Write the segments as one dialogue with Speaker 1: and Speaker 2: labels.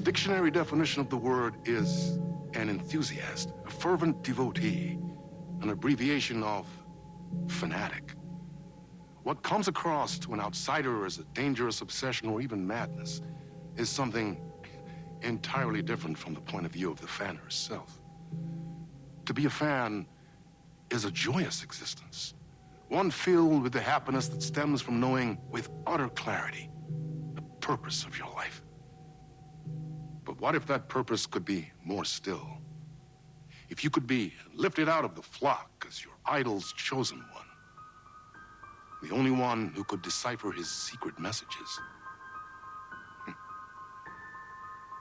Speaker 1: dictionary definition of the word is an enthusiast, a fervent devotee, an abbreviation of fanatic. What comes across to an outsider as a dangerous obsession or even madness is something entirely different from the point of view of the fan herself. To be a fan is a joyous existence, one filled with the happiness that stems from knowing with utter clarity the purpose of your life. But what if that purpose could be more still? If you could be lifted out of the flock as your idol's chosen one, the only one who could decipher his secret messages.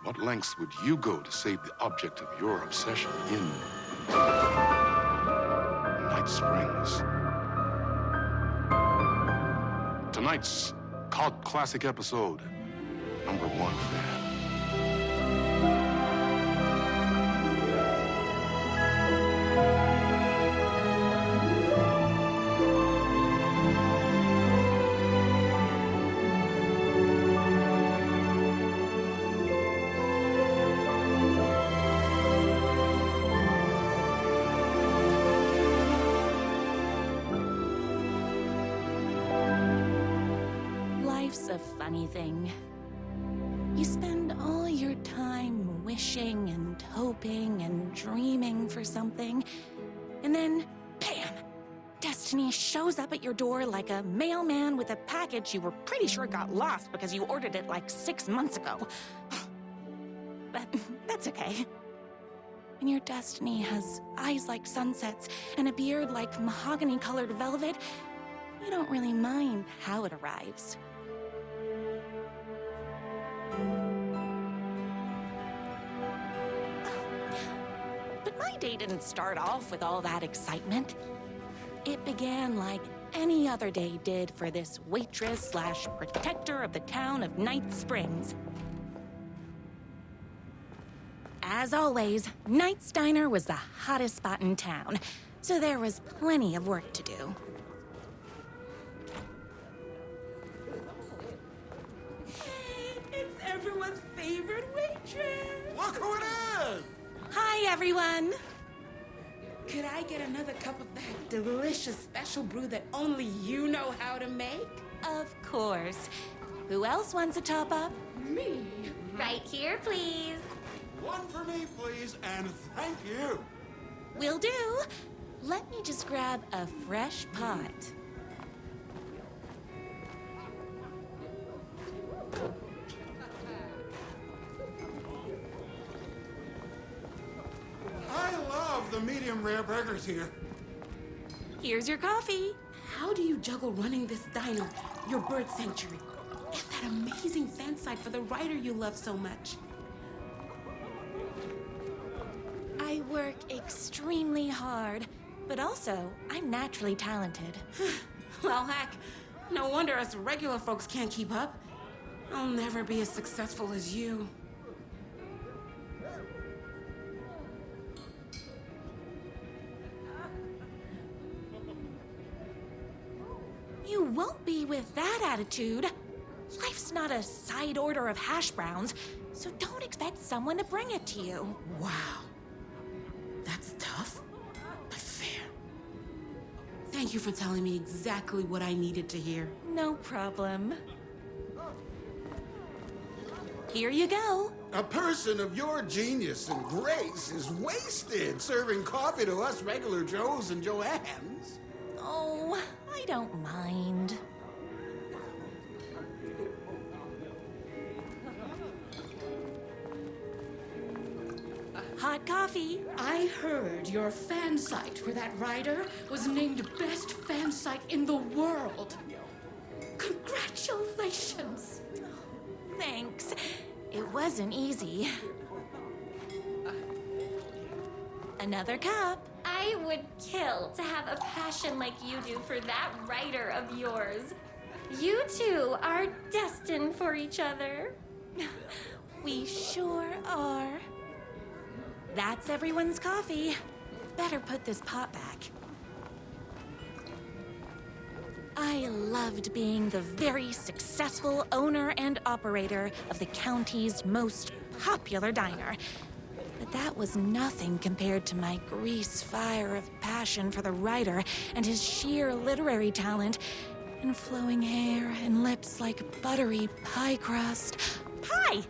Speaker 1: What lengths would you go to save the object of your obsession in Night Springs? Tonight's cult classic episode, number 1 fan.
Speaker 2: Life's a funny thing. You spend all your time wishing and hoping and dreaming for something, and then, bam! Destiny shows up at your door like a mailman with a package you were pretty sure got lost because you ordered it like 6 months ago. But that's okay. When your destiny has eyes like sunsets and a beard like mahogany-colored velvet, you don't really mind how it arrives. But my day didn't start off with all that excitement. It began like any other day did for this waitress/protector of the town of Night Springs. As always, Knight's Diner was the hottest spot in town, so there was plenty of work to do.
Speaker 3: It's everyone's favorite waitress!
Speaker 4: Look who it is!
Speaker 2: Hi, everyone!
Speaker 3: Could I get another cup of that delicious special brew that only you know how to make?
Speaker 2: Of course. Who else wants a top-up?
Speaker 3: Me?
Speaker 5: Right here, please.
Speaker 4: One for me, please, and thank you.
Speaker 2: Will do. Let me just grab a fresh pot.
Speaker 4: I love the medium rare burgers here.
Speaker 2: Here's your coffee.
Speaker 3: How do you juggle running this diner, your bird sanctuary, and that amazing fan site for the writer you love so much?
Speaker 2: I work extremely hard, but also I'm naturally talented.
Speaker 3: Well, heck, no wonder us regular folks can't keep up. I'll never be as successful as you.
Speaker 2: You won't be with that attitude. Life's not a side order of hash browns, so don't expect someone to bring it to you.
Speaker 3: Wow. That's tough, but fair. Thank you for telling me exactly what I needed to hear.
Speaker 2: No problem. Here you go.
Speaker 4: A person of your genius and grace is wasted serving coffee to us regular Joes and Joannes.
Speaker 2: Oh, I don't mind. Hot coffee.
Speaker 3: I heard your fan site for that writer was named best fan site in the world. Congratulations.
Speaker 2: Thanks. It wasn't easy. Another cup.
Speaker 5: I would kill to have a passion like you do for that writer of yours. You two are destined for each other.
Speaker 2: We sure are. That's everyone's coffee. Better put this pot back. I loved being the very successful owner and operator of the county's most popular diner. But that was nothing compared to my grease fire of passion for the writer and his sheer literary talent, and flowing hair and lips like buttery pie crust. Pie!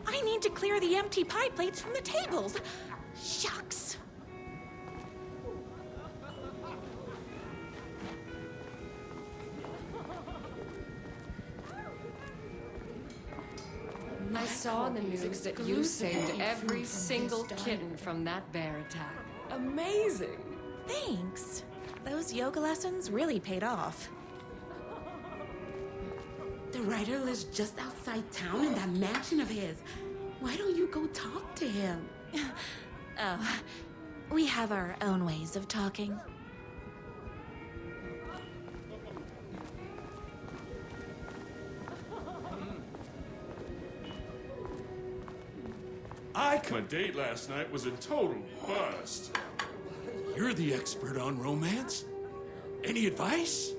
Speaker 2: I need to clear the empty pie plates from the tables. Shucks.
Speaker 6: I saw in the news that you saved every single kitten from that bear attack. Amazing!
Speaker 2: Thanks. Those yoga lessons really paid off.
Speaker 3: The writer lives just outside town in that mansion of his. Why don't you go talk to him?
Speaker 2: Oh, we have our own ways of talking.
Speaker 7: My date last night was a total bust.
Speaker 4: You're the expert on romance. Any advice?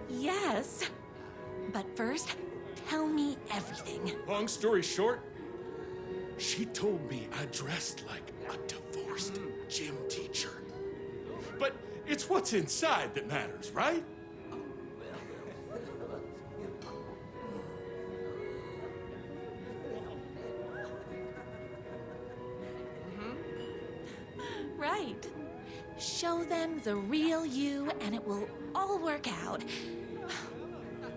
Speaker 2: Yes. But first, tell me everything.
Speaker 7: Long story short,
Speaker 4: She told me I dressed like a divorced gym teacher. But it's what's inside that matters, right?
Speaker 2: Right. Show them the real you, and it will all work out.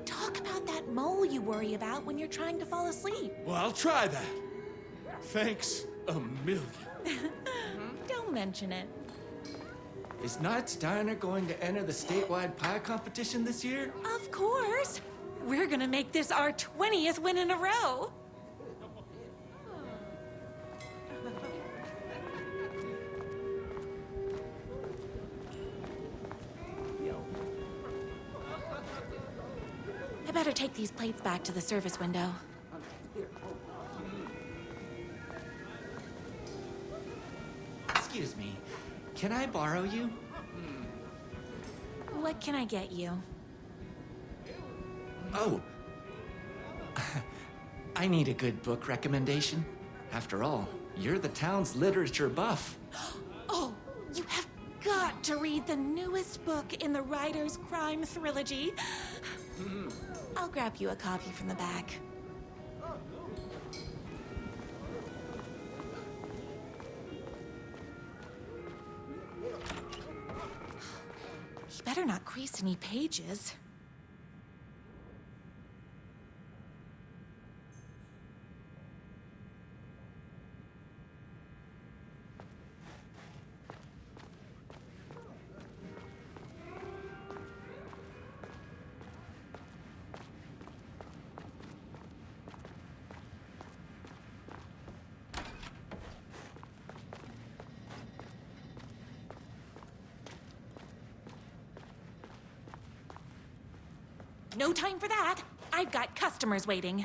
Speaker 2: Talk about that mole you worry about when you're trying to fall asleep.
Speaker 4: Well, I'll try that. Thanks a million.
Speaker 2: Don't mention it.
Speaker 8: Is Knight's Diner going to enter the statewide pie competition this year?
Speaker 2: Of course. We're gonna make this our 20th win in a row. I better take these plates back to the service window.
Speaker 8: Excuse me, can I borrow you?
Speaker 2: What can I get you?
Speaker 8: Oh. I need a good book recommendation. After all, you're the town's literature buff.
Speaker 2: Oh, you have got to read the newest book in the Writer's Crime Trilogy. I'll grab you a copy from the back. You better not crease any pages. No time for that. I've got customers waiting.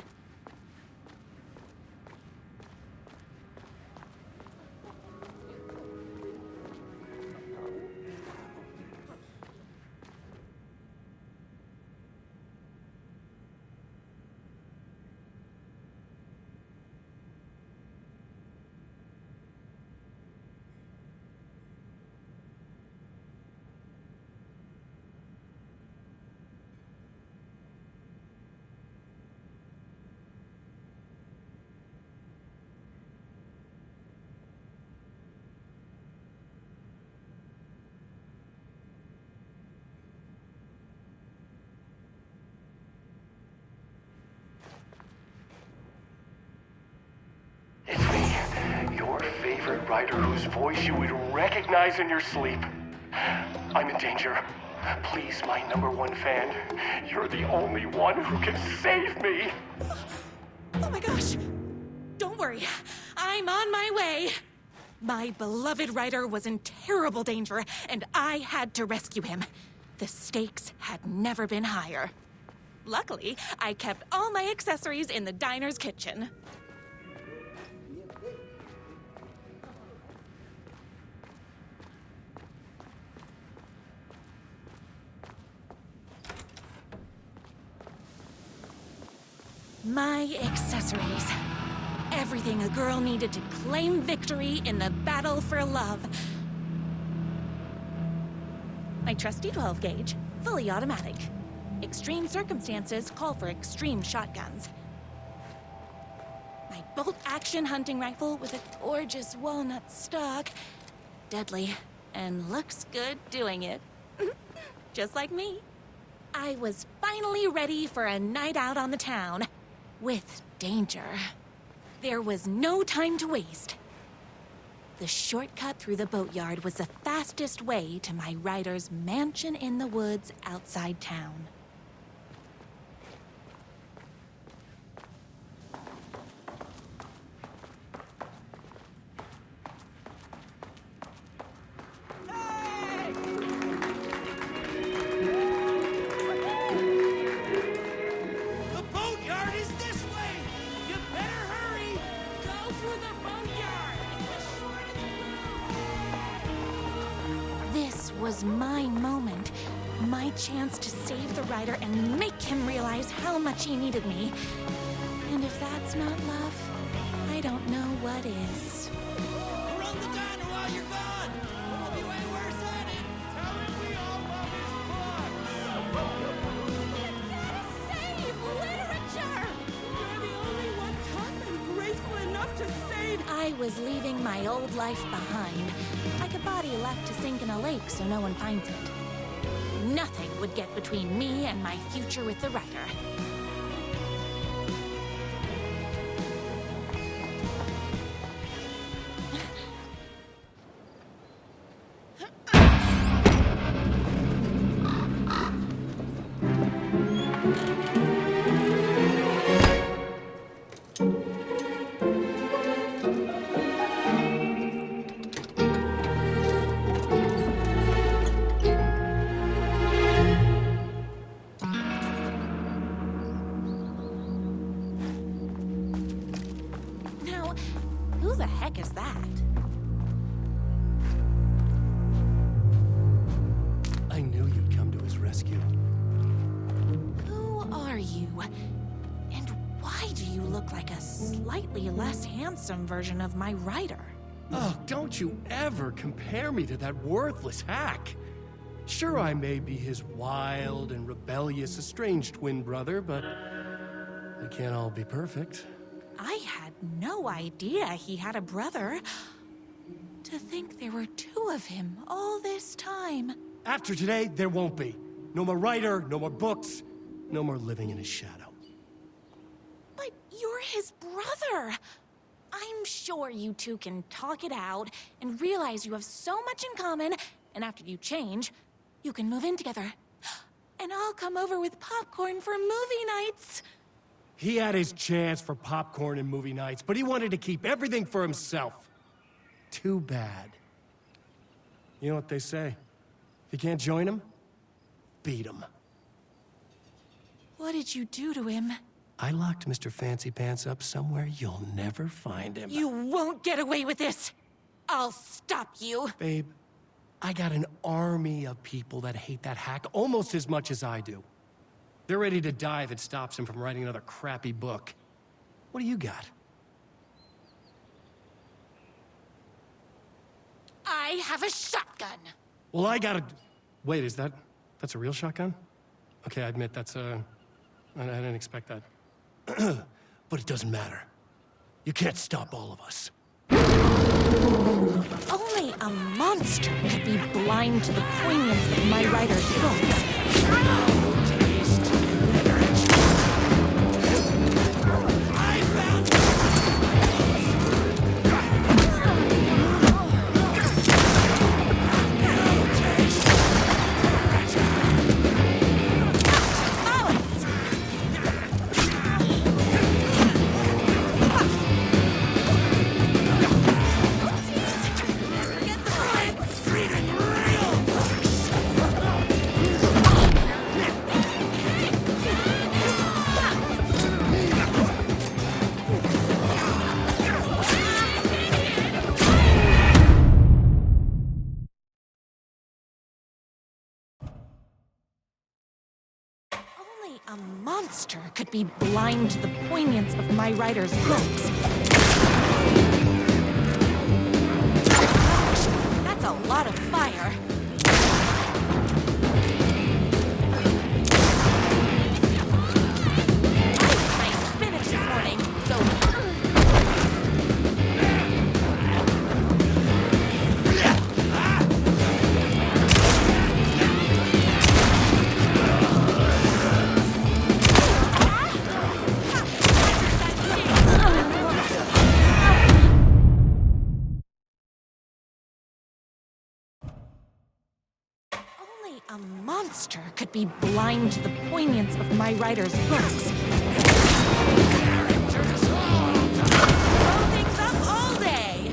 Speaker 9: It's me, your favorite writer whose voice you would recognize in your sleep. I'm in danger. Please, my #1 fan, you're the only one who can save me.
Speaker 2: Oh my gosh! Don't worry, I'm on my way. My beloved writer was in terrible danger, and I had to rescue him. The stakes had never been higher. Luckily, I kept all my accessories in the diner's kitchen. My accessories. Everything a girl needed to claim victory in the battle for love. My trusty 12 gauge, fully automatic. Extreme circumstances call for extreme shotguns. My bolt-action hunting rifle with a gorgeous walnut stock. Deadly, and looks good doing it. Just like me. I was finally ready for a night out on the town. With danger. There was no time to waste. The shortcut through the boatyard was the fastest way to my rider's mansion in the woods outside town. This was my moment. My chance to save the rider and make him realize how much he needed me. And if that's not love, I don't know what is.
Speaker 10: Run the diner while you're gone! We'll be way worse at it! Tell him we all love his
Speaker 2: Save literature!
Speaker 3: You're the only one tough and graceful enough to save.
Speaker 2: I was leaving my old life behind, like a body left to sink in a lake so no one finds it. Nothing would get between me and my future with the rider. Now, who the heck is that?
Speaker 9: I knew you'd come to his rescue.
Speaker 2: Who are you? And why do you look like a slightly less handsome version of my rider?
Speaker 9: Oh, don't you ever compare me to that worthless hack. Sure, I may be his wild and rebellious estranged twin brother, but we can't all be perfect.
Speaker 2: I had no idea he had a brother. To think there were two of him all this time.
Speaker 9: After today, there won't be. No more writer, no more books, no more living in his shadow.
Speaker 2: But you're his brother. I'm sure you two can talk it out and realize you have so much in common, and after you change, you can move in together. And I'll come over with popcorn for movie nights.
Speaker 9: He had his chance for popcorn and movie nights, but he wanted to keep everything for himself. Too bad. You know what they say? If you can't join him, beat him.
Speaker 2: What did you do to him?
Speaker 9: I locked Mr. Fancy Pants up somewhere you'll never find him.
Speaker 2: You won't get away with this. I'll stop you.
Speaker 9: Babe, I got an army of people that hate that hack almost as much as I do. They're ready to die if it stops him from writing another crappy book. What do you got?
Speaker 2: I have a shotgun.
Speaker 9: Well, I got a... Wait, that's a real shotgun? Okay, I admit I didn't expect that. But it doesn't matter. You can't stop all of us.
Speaker 2: Only a monster could be blind to the poignancy of my writer's books. monster could be blind to the poignance of my writer's hooks. Gosh, that's a lot of fire. I ate my spinach this morning, so... Only a monster could be blind to the poignance of my writer's hooks. Blow things up all day!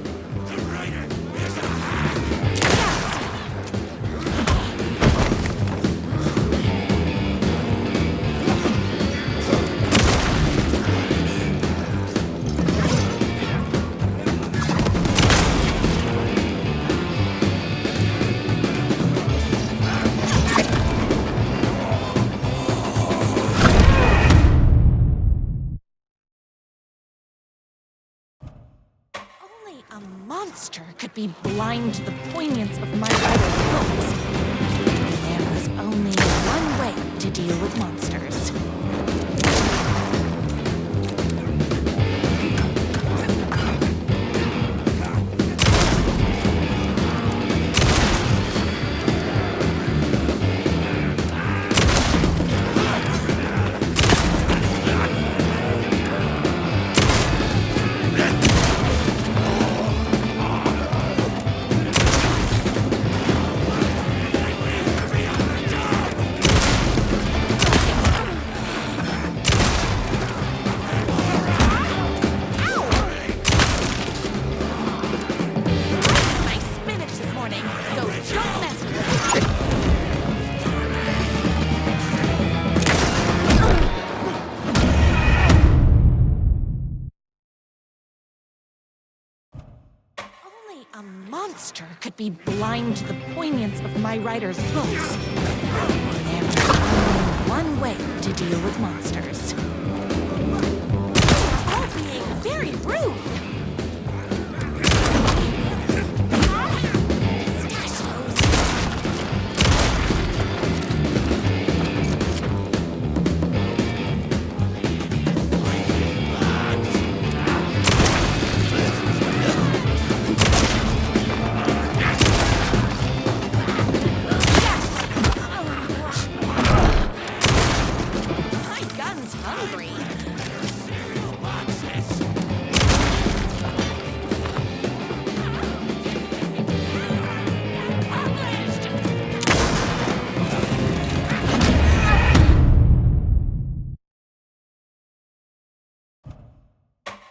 Speaker 2: Only a monster could be blind to the poignance of my writer's hooks. There was only one way to deal with monsters. My spinach this morning, so don't mess with it. Only a monster could be blind to the poignance of my writer's hooks. There is only one way to deal with monsters. All being very rude. Pistachios. My gun's hungry.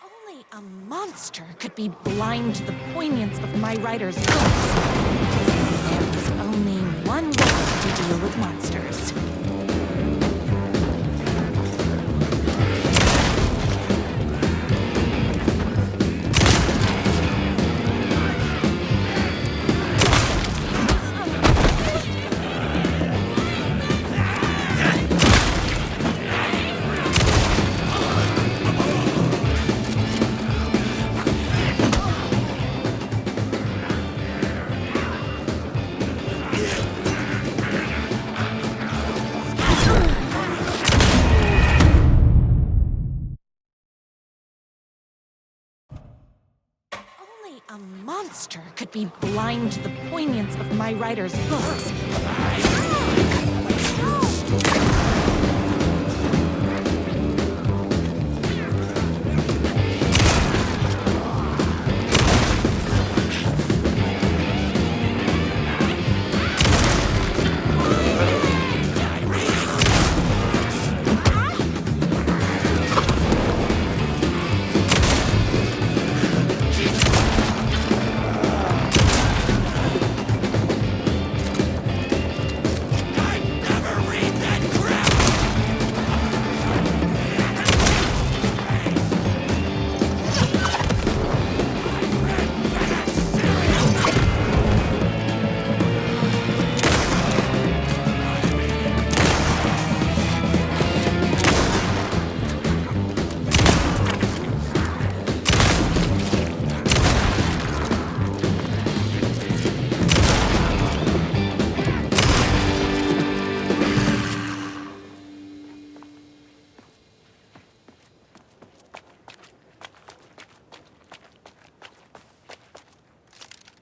Speaker 2: Only a monster could be blind to the poignance of my writer's hooks. There is only one way to deal with monsters. Only a monster could be blind to the poignance of my writer's hooks.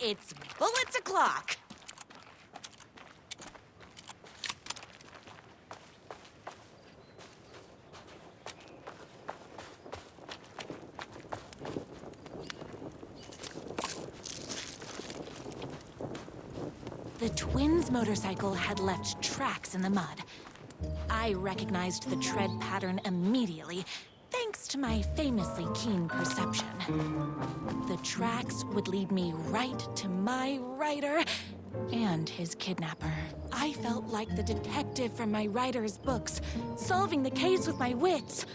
Speaker 2: It's bullets o'clock. The twins' motorcycle had left tracks in the mud. I recognized the tread pattern immediately, thanks to my famously keen perception. The tracks would lead me right to my rider and his kidnapper. I felt like the detective from my writer's books, solving the case with my wits.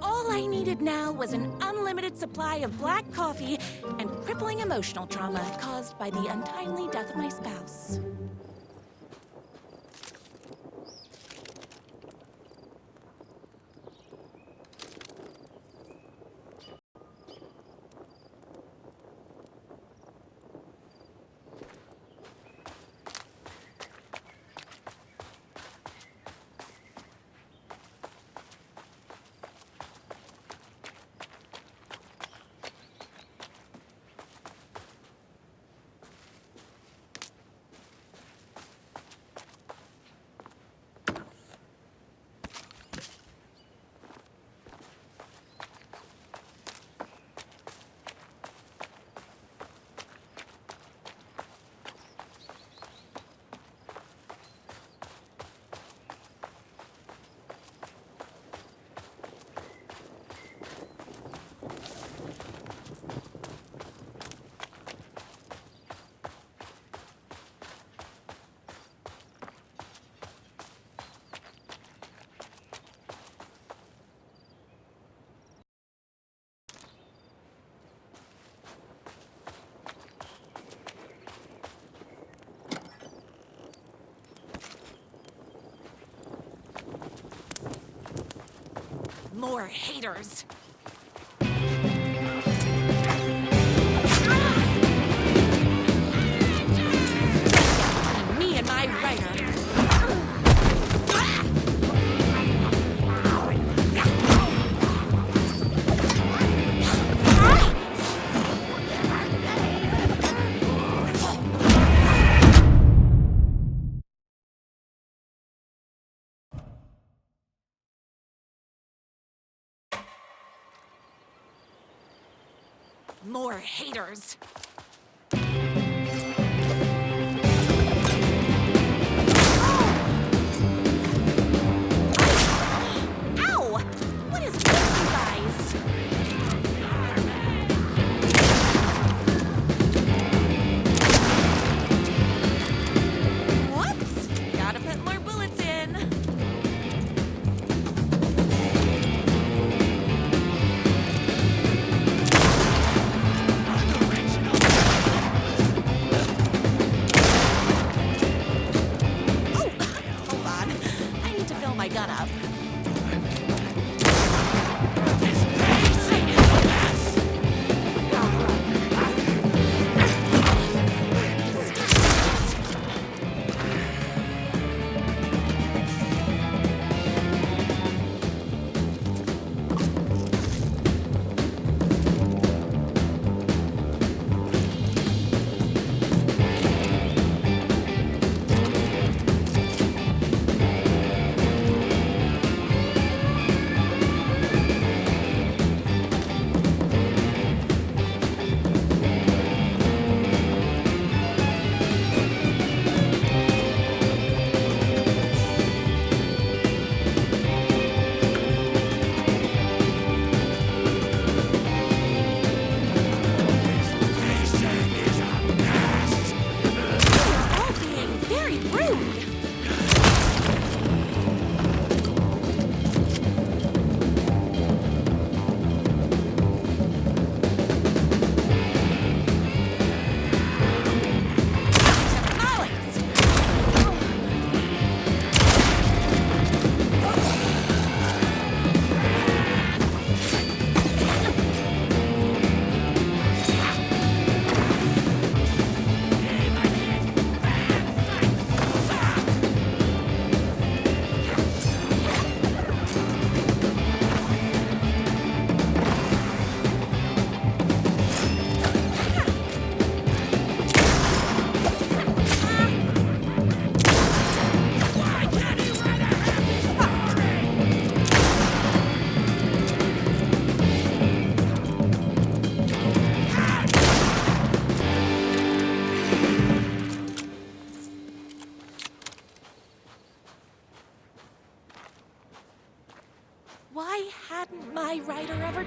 Speaker 2: All I needed now was an unlimited supply of black coffee and crippling emotional trauma caused by the untimely death of my spouse. More haters. Me and my writer. More haters. Ow! What is with you guys? Whoops! Gotta put more bullets in. Unoriginal.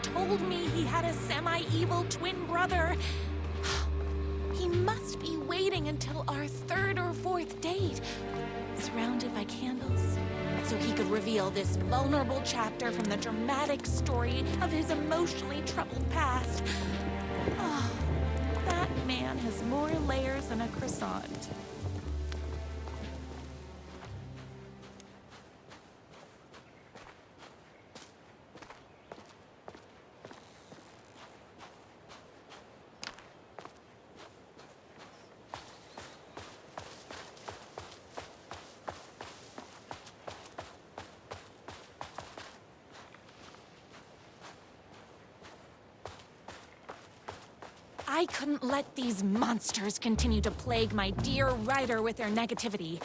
Speaker 2: told me he had a semi-evil twin brother. He must be waiting until our third or fourth date, surrounded by candles, so he could reveal this vulnerable chapter from the dramatic story of his emotionally troubled past. Oh, that man has more layers than a croissant. I couldn't let these monsters continue to plague my dear writer with their negativity.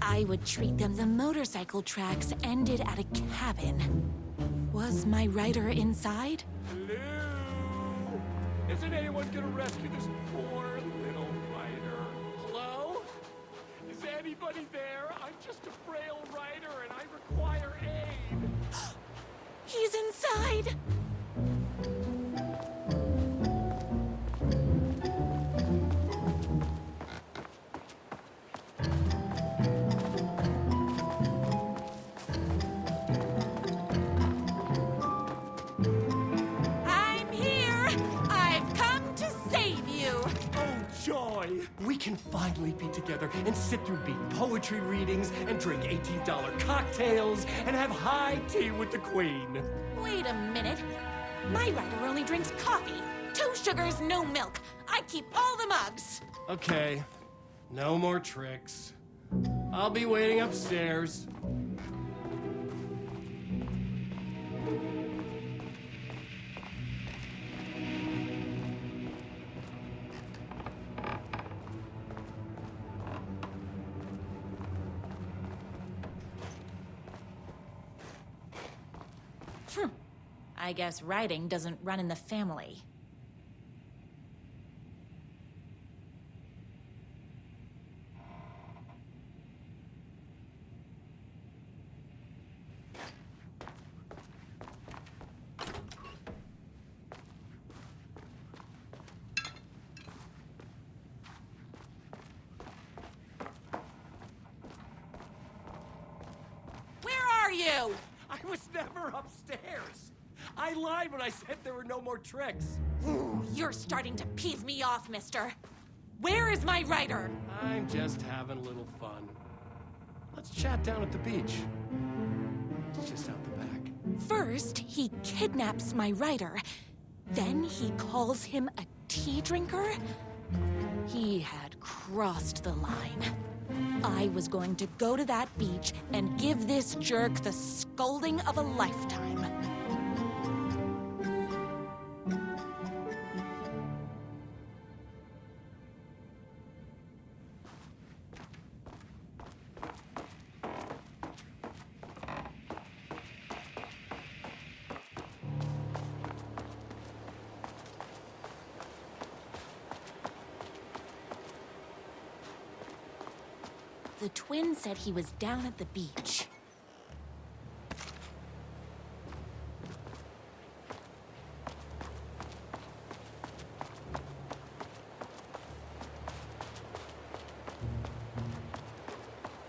Speaker 2: I would treat them. The motorcycle tracks ended at a cabin. Was my writer inside?
Speaker 9: Hello? Isn't anyone gonna rescue this poor little writer? Hello? Is anybody there? I'm just a frail writer and I require aid.
Speaker 2: He's inside! I'm here! I've come to save you!
Speaker 9: Oh, joy! We can finally be together and sit through beat poetry readings and drink $18 cocktails and have high tea with the queen.
Speaker 2: Wait a minute. My writer only drinks coffee. 2 sugars, no milk. I keep all the mugs.
Speaker 9: Okay, no more tricks. I'll be waiting upstairs.
Speaker 2: I guess writing doesn't run in the family. Where are you?
Speaker 9: I was never upstairs. I lied when I said there were no more tricks.
Speaker 2: Ooh, you're starting to peeve me off, mister. Where is my writer?
Speaker 9: I'm just having a little fun. Let's chat down at the beach. It's just out the back.
Speaker 2: First, he kidnaps my writer. Then he calls him a tea drinker. He had crossed the line. I was going to go to that beach and give this jerk the scolding of a lifetime. The twin said he was down at the beach.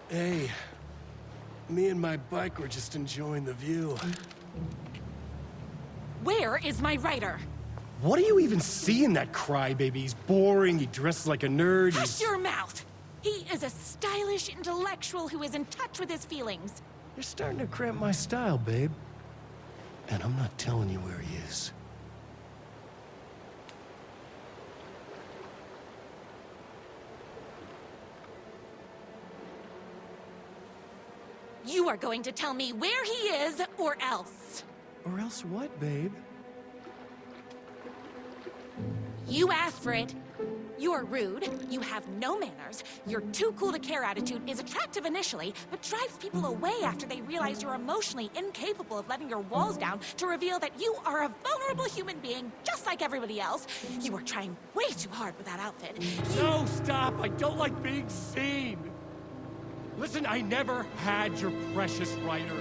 Speaker 9: Hey, me and my bike were just enjoying the view.
Speaker 2: Where is my writer?
Speaker 9: What do you even see in that crybaby? He's boring, he dresses like a nerd,
Speaker 2: Hush your mouth! He is a stylish intellectual who is in touch with his feelings.
Speaker 9: You're starting to cramp my style, babe. And I'm not telling you where he is.
Speaker 2: You are going to tell me where he is, or else.
Speaker 9: Or else what, babe?
Speaker 2: You asked for it. You're rude, you have no manners, your too cool to care attitude is attractive initially, but drives people away after they realize you're emotionally incapable of letting your walls down to reveal that you are a vulnerable human being just like everybody else. You are trying way too hard with that outfit.
Speaker 9: No, stop! I don't like being seen! Listen, I never had your precious writer.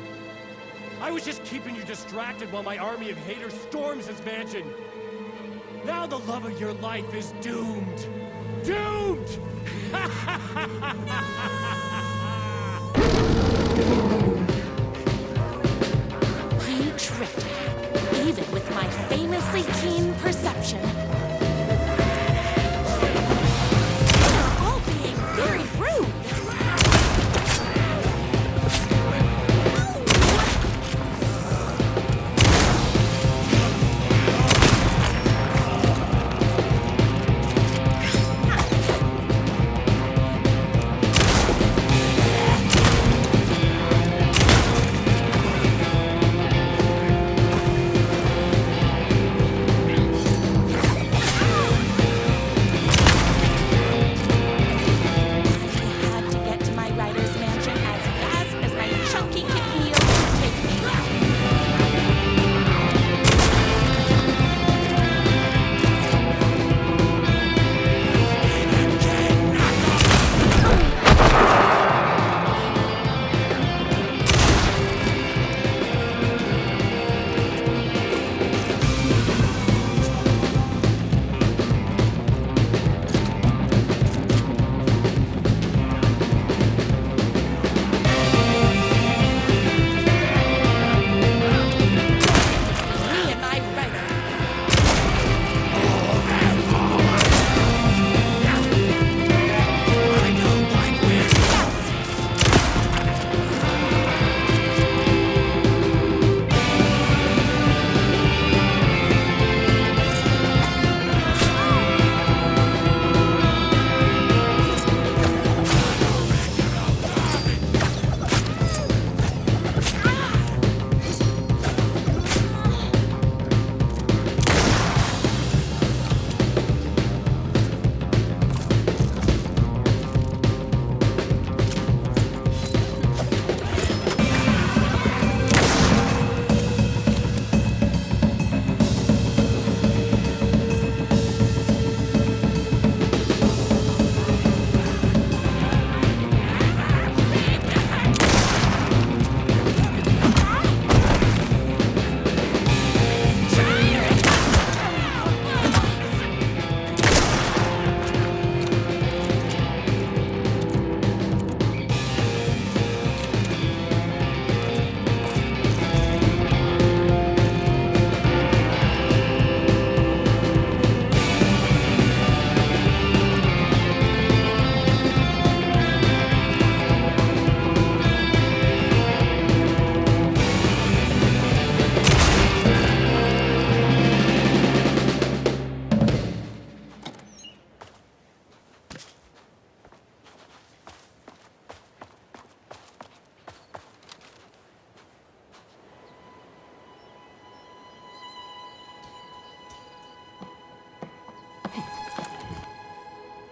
Speaker 11: I was just keeping you distracted while my army of haters storms his mansion. Now the love of your life is doomed. Doomed!
Speaker 2: He tricked me, even with my famously keen perception. You're all being very rude.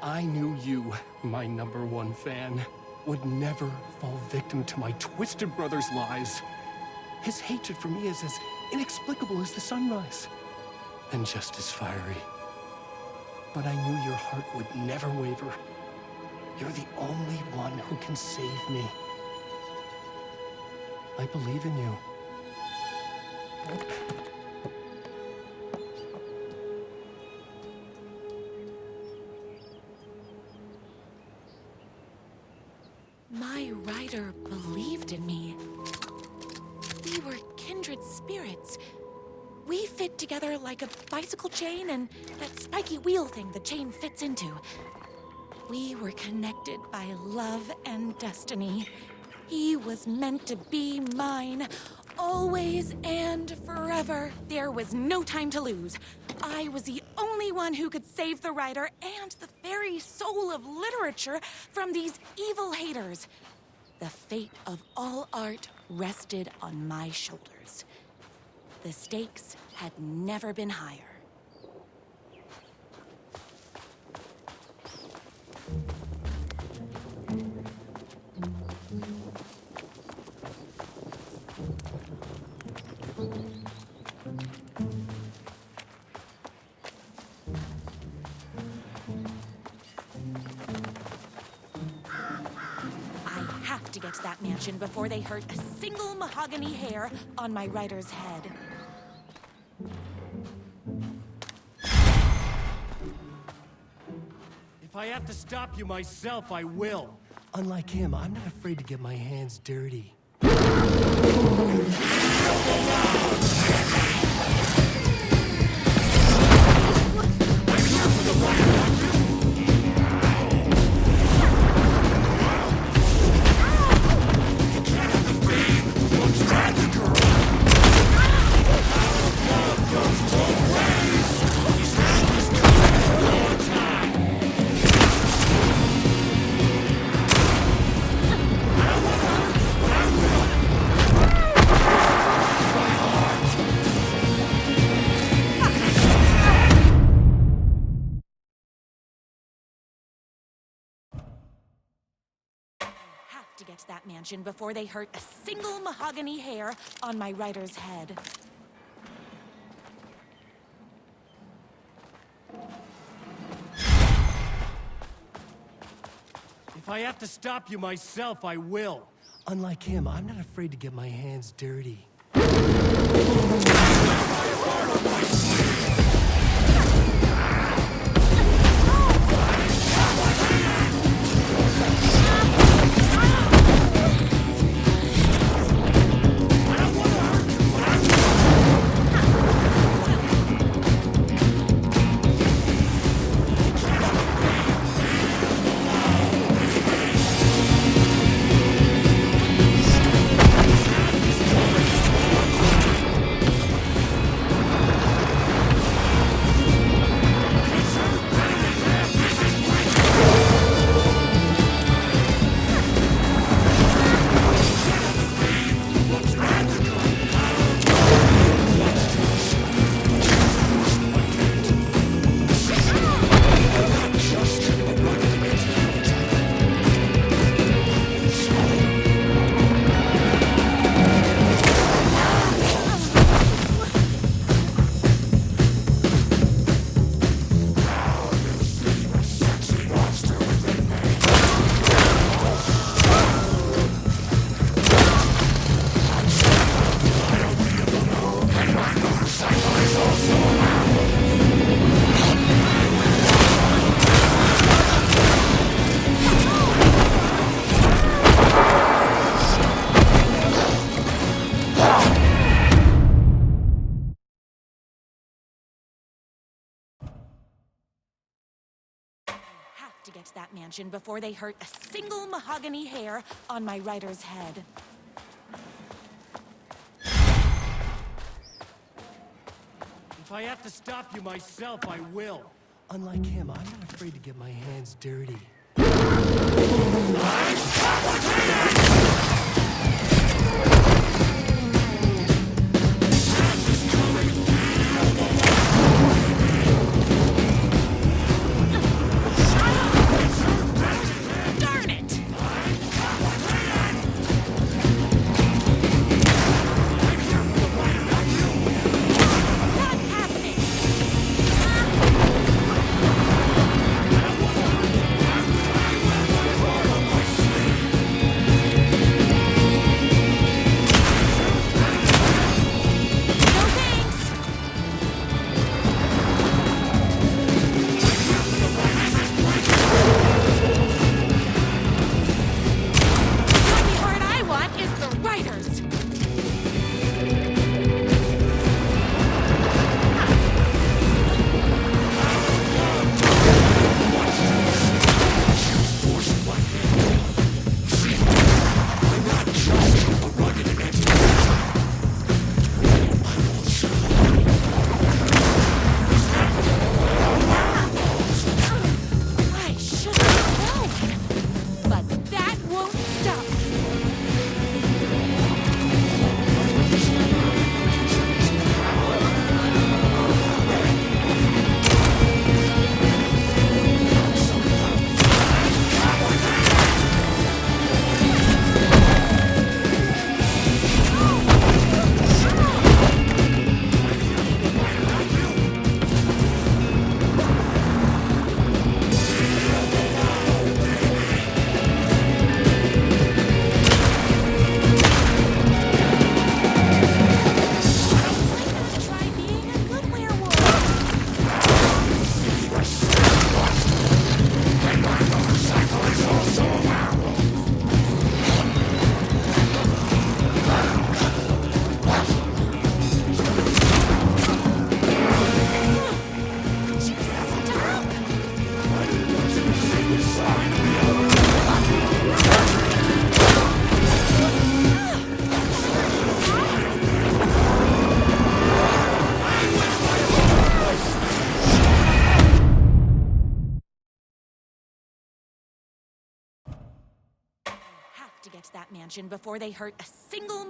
Speaker 4: I knew you, my #1 fan, would never fall victim to my twisted brother's lies. His hatred for me is as inexplicable as the sunrise, and just as fiery. But I knew your heart would never waver. You're the only one who can save me. I believe in you.
Speaker 2: My rider believed in me. We were kindred spirits. We fit together like a bicycle chain and that spiky wheel thing the chain fits into. We were connected by love and destiny. He was meant to be mine, always and forever. There was no time to lose. I was the only one who could save the writer and the very soul of literature from these evil haters. The fate of all art rested on my shoulders. The stakes had never been higher. to get to that mansion before they hurt a single mahogany hair on my writer's head.
Speaker 11: If I have to stop you myself, I will. Unlike him, I'm not afraid to get my hands dirty.
Speaker 2: To get to that mansion before they hurt a single mahogany hair on my writer's head.
Speaker 11: If I have to stop you myself, I will. Unlike him, I'm not afraid to get my hands dirty.
Speaker 2: To get to that mansion before they hurt a single mahogany hair on my writer's head.
Speaker 11: If I have to stop you myself, I will. Unlike him, I'm not afraid to get my hands dirty.
Speaker 2: get to that mansion before they hurt a single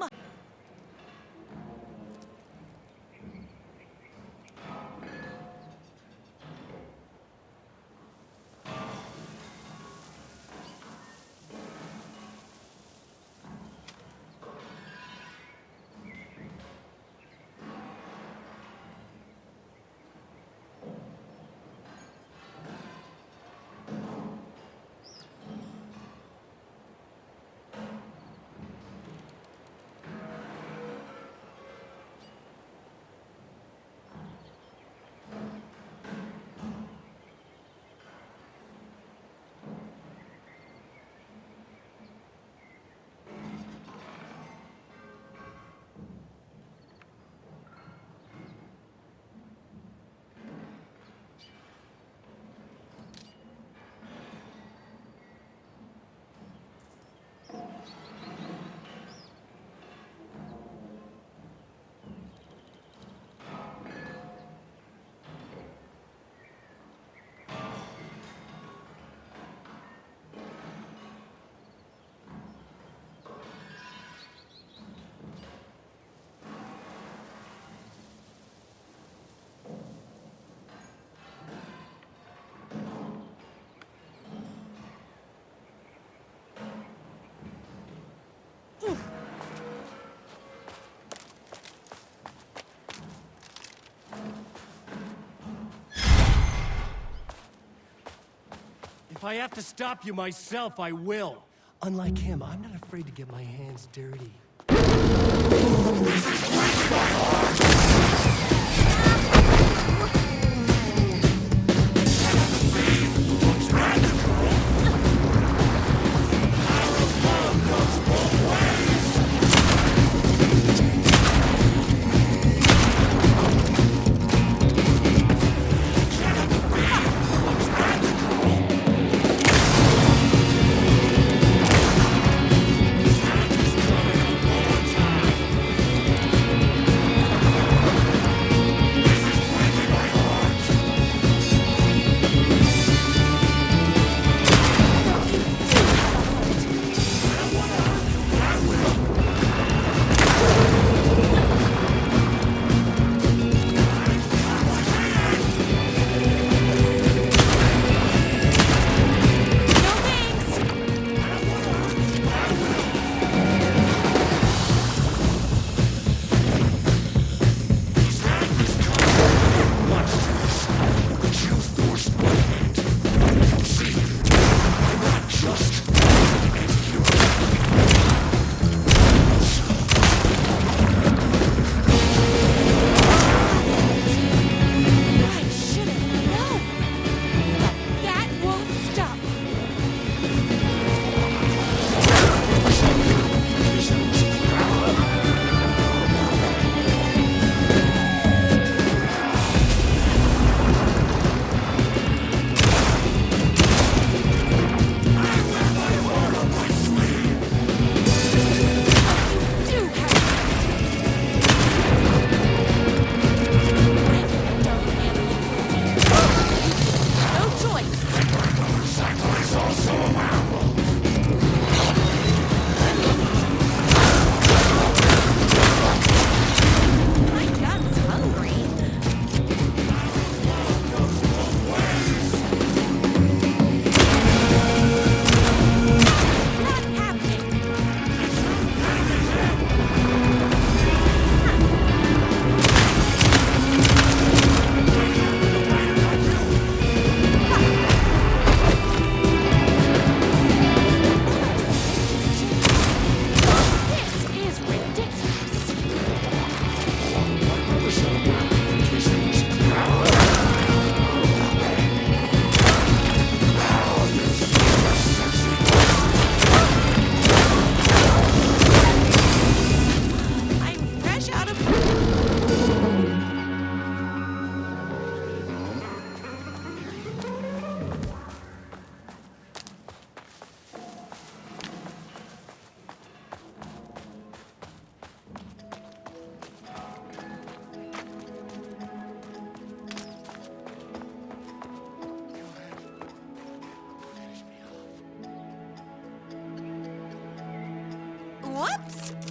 Speaker 11: If I have to stop you myself, I will. Unlike him, I'm not afraid to get my hands dirty.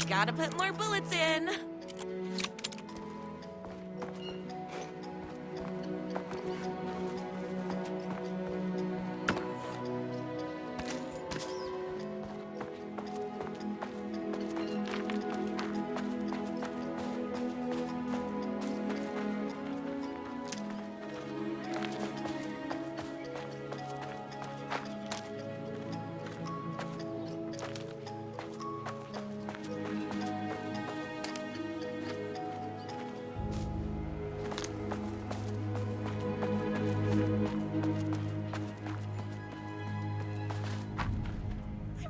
Speaker 2: Gotta put more bullets in.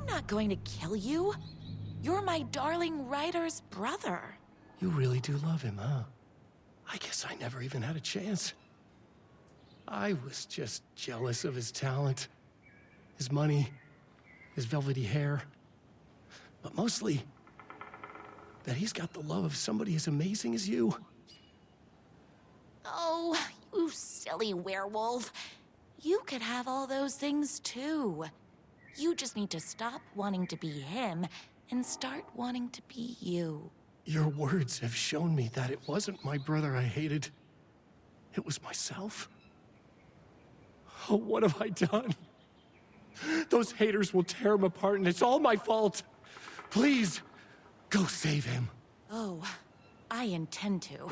Speaker 2: Not going to kill you. You're my darling writer's brother.
Speaker 4: You really do love him, huh? I guess I never even had a chance. I was just jealous of his talent, his money, his velvety hair. But mostly, that he's got the love of somebody as amazing as you.
Speaker 2: Oh, you silly werewolf. You could have all those things too. You just need to stop wanting to be him and start wanting to be you.
Speaker 4: Your words have shown me that it wasn't my brother I hated. It was myself. Oh, what have I done? Those haters will tear him apart, and it's all my fault. Please, go save him.
Speaker 2: Oh, I intend to.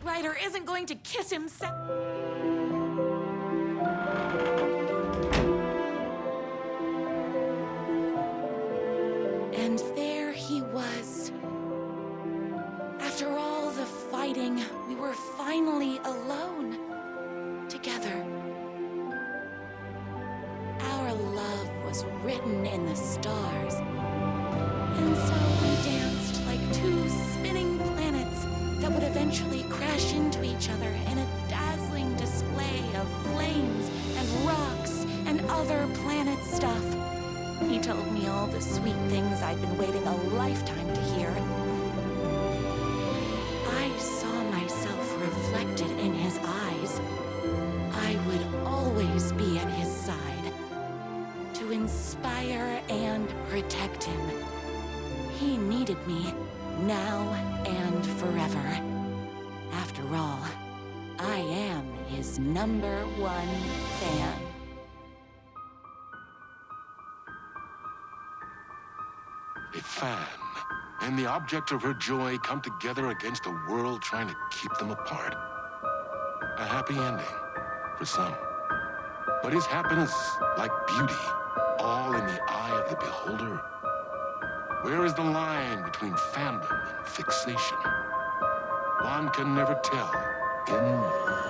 Speaker 2: Ryder isn't going to kiss himself. And there he was. After all the fighting, we were finally alone. Together. Our love was written in the stars. And so we danced like two spinning planets that would eventually crash into each other in a dazzling display of flames and rocks and other planet stuff. He told me all the sweet things I'd been waiting a lifetime to hear. I saw myself reflected in his eyes. I would always be at his side, to inspire and protect him. He needed me, now and forever. After all, I am his #1 fan.
Speaker 1: A fan and the object of her joy come together against a world trying to keep them apart. A happy ending for some. But is happiness, like beauty, all in the eye of the beholder? Where is the line between fandom and fixation? One can never tell in